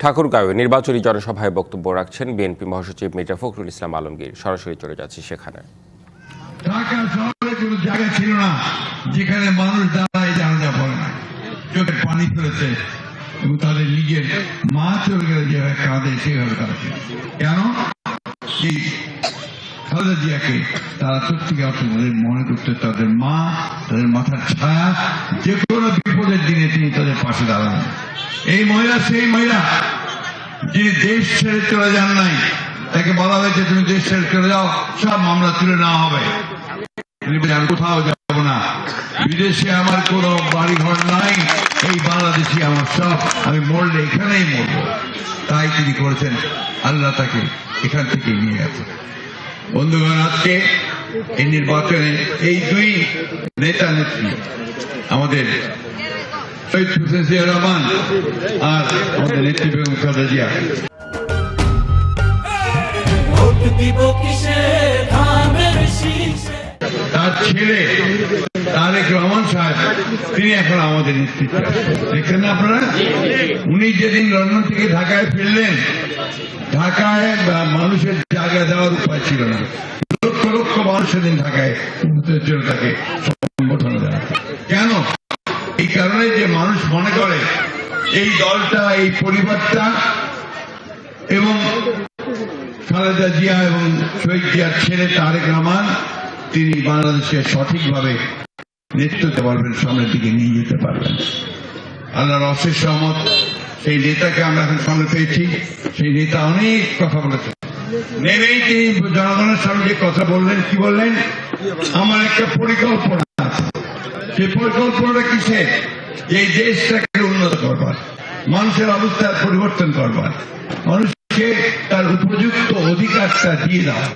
ঠাকুরগাঁওয়ে নির্বাচনী জনসভায় বক্তব্য রাখছেন বিএনপি মহাসচিব মির্জা ফখরুল ইসলাম আলমগীর। সরাসরি চলে যাচ্ছি সেখানে। ঢাকা শহরে কোনো জায়গা ছিল না যেখানে মানুষ দাঁড়ায় জানাজা পড়ে না, চোখে পানি ফেলেছে এবং তাদের নিজের মা চলে গেলে যেভাবে কাঁদে সেভাবে তারা কেন এই খালেদা জিয়াকে তারা সত্যিকার অর্থে তাদের মনে করতে, তাদের মা, তাদের মাথার ছায়া, যে কোনো বিপদের দিনে তিনি তাদের পাশে দাঁড়ান। এই মহিলা সেই মহিলা যিনি দেশ ছেড়ে চলে যান নাই, তাকে বলা হয়েছে তুমি দেশ ছেড়ে চলে যাও, সব মামলা তুলে নেওয়া হবে, আমি কোথাও যাব না, বিদেশে আমার কোনো বাড়ি ঘর নাই, এই বাংলাদেশি আমার সব, আমি মরলে এখানেই মরব। তাই তিনি করেছেন, আল্লাহ তাকে এখান থেকে নিয়ে গেছে। বন্ধুগণ, আজকে এই নির্বাচনে এই দুই নেতা নেত্রী, আমাদের শহীদ হোসেন জিয়া রহমান আর আমাদের নেত্রী বেগম খালেদা জিয়া, তার ছেলে তারেক রহমান সাহেব, তিনি এখন আমাদের নেতৃত্বে দেখছেন না আপনারা। উনি যেদিন লন্ডন থেকে ঢাকায় ফিরলেন, ঢাকায় মানুষের জায়গা দেওয়ার উপায় ছিল না, লক্ষ লক্ষ মানুষ সেদিন ঢাকায় তাকে সংগঠন দেওয়া। কেন? এই কারণে যে মানুষ মনে করে এই দলটা, এই পরিবারটা এবং খালেদা জিয়া এবং শহীদ জিয়ার ছেলে তারেক রহমান, তিনি বাংলাদেশের সঠিকভাবে নেতৃত্ব দিতে পারবেন, সামনের দিকে নিয়ে যেতে পারবেন। আল্লাহর অশেষ রহমত, সেই নেতাকে আমরা এখন সামনে পেয়েছি। সেই নেতা অনেক কথা বলেছেন, নেমেই তিনি জনগণের সামনে যে কথা বললেন, কি বললেন? আমার একটা পরিকল্পনা আছে। সেই পরিকল্পনাটা কিসের? এই দেশটাকে উন্নত করবার, মানুষের অবস্থার পরিবর্তন করবার, মানুষকে তার উপযুক্ত অধিকারটা দিয়ে দেওয়া।